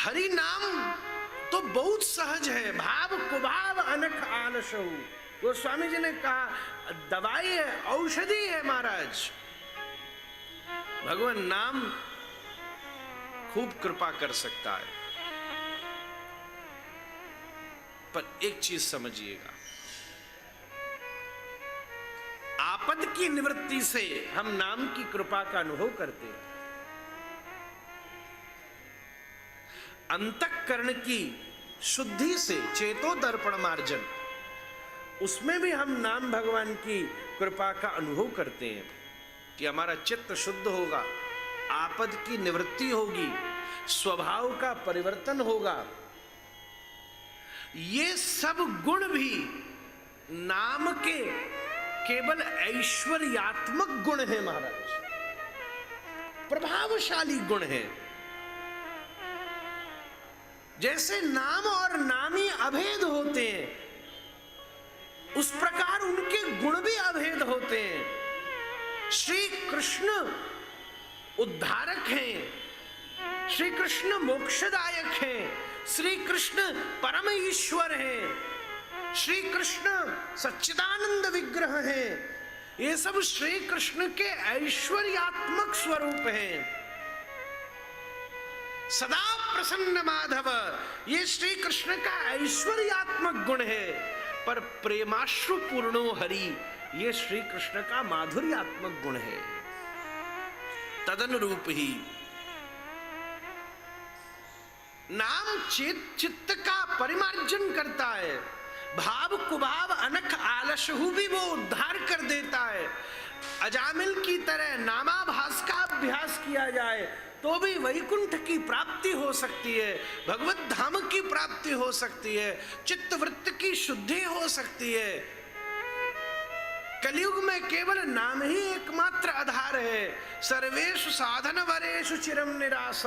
हरि नाम तो बहुत सहज है, भाव कुभाव अनख आलसहु। गोस्वामी जी ने कहा दवाई है, औषधि है महाराज। भगवान नाम खूब कृपा कर सकता है, पर एक चीज समझिएगा, आपद की निवृत्ति से हम नाम की कृपा का अनुभव करते हैं, अंतःकरण की शुद्धि से चेतो दर्पण मार्जन, उसमें भी हम नाम भगवान की कृपा का अनुभव करते हैं कि हमारा चित्त शुद्ध होगा, आपद की निवृत्ति होगी, स्वभाव का परिवर्तन होगा। ये सब गुण भी नाम के केवल ऐश्वर्यात्मक गुण है महाराज, प्रभावशाली गुण है। जैसे नाम और नामी अभेद होते हैं, उस प्रकार उनके गुण भी अभेद होते हैं। श्री कृष्ण उद्धारक हैं, श्री कृष्ण मोक्षदायक हैं, श्री कृष्ण परम ईश्वर हैं, श्री कृष्ण सच्चिदानंद विग्रह हैं। ये सब श्री कृष्ण के ऐश्वर्यात्मक स्वरूप हैं। सदा प्रसन्न माधव, ये श्री कृष्ण का ऐश्वर्यात्मक गुण है। पर प्रेमाश्रु पूर्णो हरि, ये श्री कृष्ण का माधुर्यात्मक गुण है। तदनुरूप ही नाम चित्त का परिमार्जन करता है, भाव कुभाव अनख आलसहु भी वो उद्धार कर देता है। अजामिल की तरह नामाभास का अभ्यास किया जाए तो भी वैकुंठ की प्राप्ति हो सकती है, भगवत धाम की प्राप्ति हो सकती है, चित्तवृत्त की शुद्धि हो सकती है। कलयुग में केवल नाम ही एकमात्र आधार है। सर्वेषु साधन वरेषु चिरम निराश,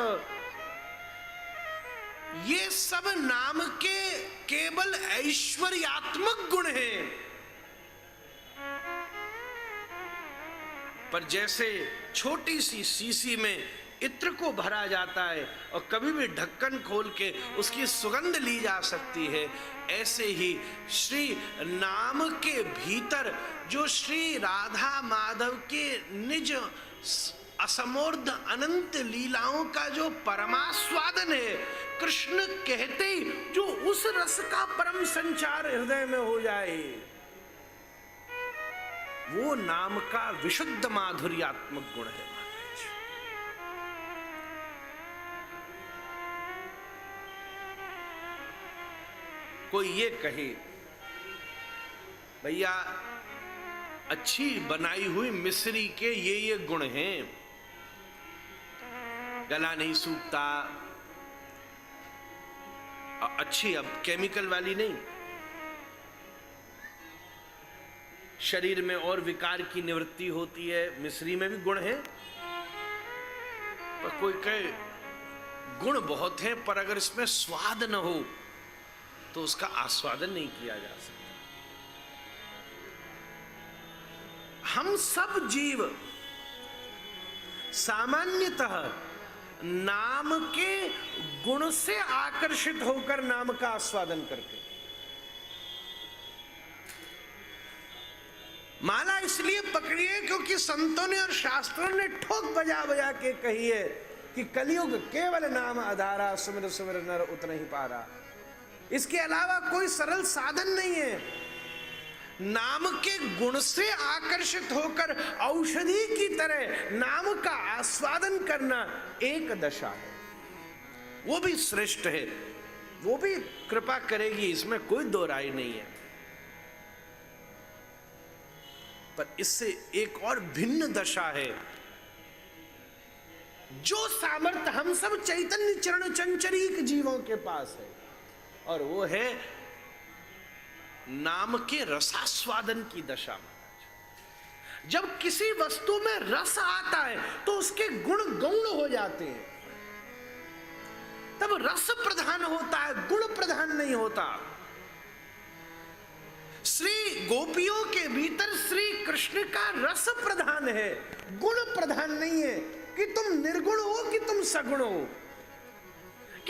ये सब नाम के केवल ऐश्वर्यात्मक गुण हैं। पर जैसे छोटी सी शीशी में इत्र को भरा जाता है और कभी भी ढक्कन खोल के उसकी सुगंध ली जा सकती है, ऐसे ही श्री नाम के भीतर जो श्री राधा माधव के निज असमोर्ध अनंत लीलाओं का जो परमास्वादन है, कृष्ण कहते ही जो उस रस का परम संचार हृदय में हो जाए, वो नाम का विशुद्ध माधुर्यात्मक गुण है। कोई ये कहे भैया अच्छी बनाई हुई मिश्री के ये गुण हैं, गला नहीं सूखता, अच्छी अब केमिकल वाली नहीं, शरीर में और विकार की निवृत्ति होती है, मिश्री में भी गुण है। पर कोई कहे गुण बहुत हैं पर अगर इसमें स्वाद न हो तो उसका आस्वादन नहीं किया जा सकता। हम सब जीव सामान्यतः नाम के गुण से आकर्षित होकर नाम का आस्वादन करते हैं। माला इसलिए पकड़ी है क्योंकि संतों ने और शास्त्रों ने ठोक बजा बजा के कही है कि कलयुग केवल नाम आधारा, सुमिर सुमिर नर उतना ही पारा। इसके अलावा कोई सरल साधन नहीं है। नाम के गुण से आकर्षित होकर औषधि की तरह नाम का आस्वादन करना एक दशा है, वो भी श्रेष्ठ है, वो भी कृपा करेगी, इसमें कोई दो राय नहीं है। पर इससे एक और भिन्न दशा है, जो सामर्थ्य हम सब चैतन्य चरण चंचरीक जीवों के पास है, और वो है नाम के रसास्वादन की दशा। जब किसी वस्तु में रस आता है तो उसके गुण गौण हो जाते हैं, तब रस प्रधान होता है, गुण प्रधान नहीं होता। श्री गोपियों के भीतर श्री कृष्ण का रस प्रधान है, गुण प्रधान नहीं है कि तुम निर्गुण हो कि तुम सगुण हो,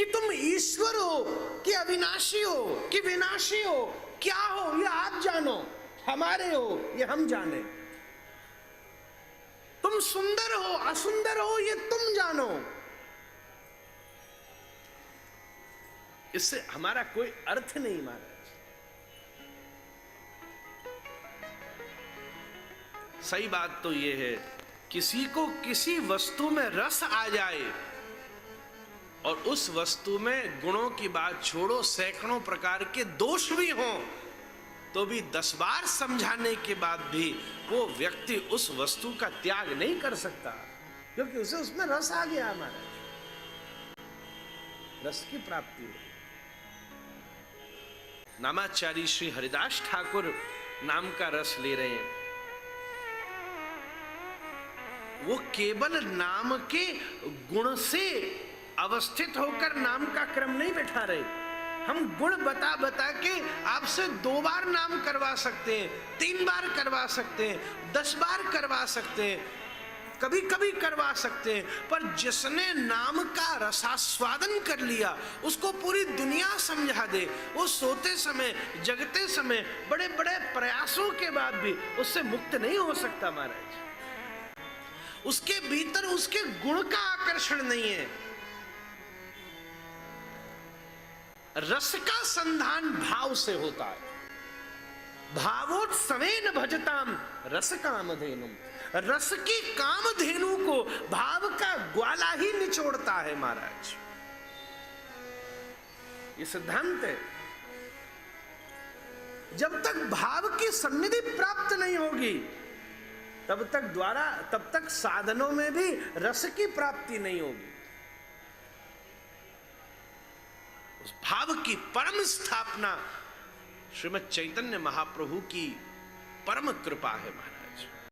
कि तुम ईश्वर हो कि अविनाशी हो कि विनाशी हो, क्या हो ये आप जानो, हमारे हो ये हम जाने। तुम सुंदर हो असुंदर हो ये तुम जानो। इससे हमारा कोई अर्थ नहीं महाराज। सही बात तो ये है, किसी को किसी वस्तु में रस आ जाए और उस वस्तु में गुणों की बात छोड़ो, सैकड़ों प्रकार के दोष भी हों, तो भी 10 बार समझाने के बाद भी वो व्यक्ति उस वस्तु का त्याग नहीं कर सकता, क्योंकि उसे उसमें रस आ गया। हमारा रस की प्राप्ति हो। नामाचारी श्री हरिदास ठाकुर नाम का रस ले रहे हैं। वो केवल नाम के गुण से अवस्थित होकर नाम का क्रम नहीं बैठा रहे। हम गुण बता बता के आपसे 2 बार नाम करवा सकते हैं, 3 बार करवा सकते हैं, 10 बार करवा सकते हैं, कभी कभी करवा सकते हैं, पर जिसने नाम का रसास्वादन कर लिया उसको पूरी दुनिया समझा दे, वो सोते समय जगते समय बड़े बड़े प्रयासों के बाद भी उससे मुक्त नहीं हो सकता महाराज। उसके भीतर उसके गुण का आकर्षण नहीं है। रस का संधान भाव से होता है। भावोत्सवेन भजताम रस कामधेनुम। रस की कामधेनु को भाव का ग्वाला ही निचोड़ता है महाराज। ये सिद्धांत है। जब तक भाव की सन्निधि प्राप्त नहीं होगी तब तक साधनों में भी रस की प्राप्ति नहीं होगी। उस भाव की परम स्थापना श्रीमद् चैतन्य महाप्रभु की परम कृपा है महाराज।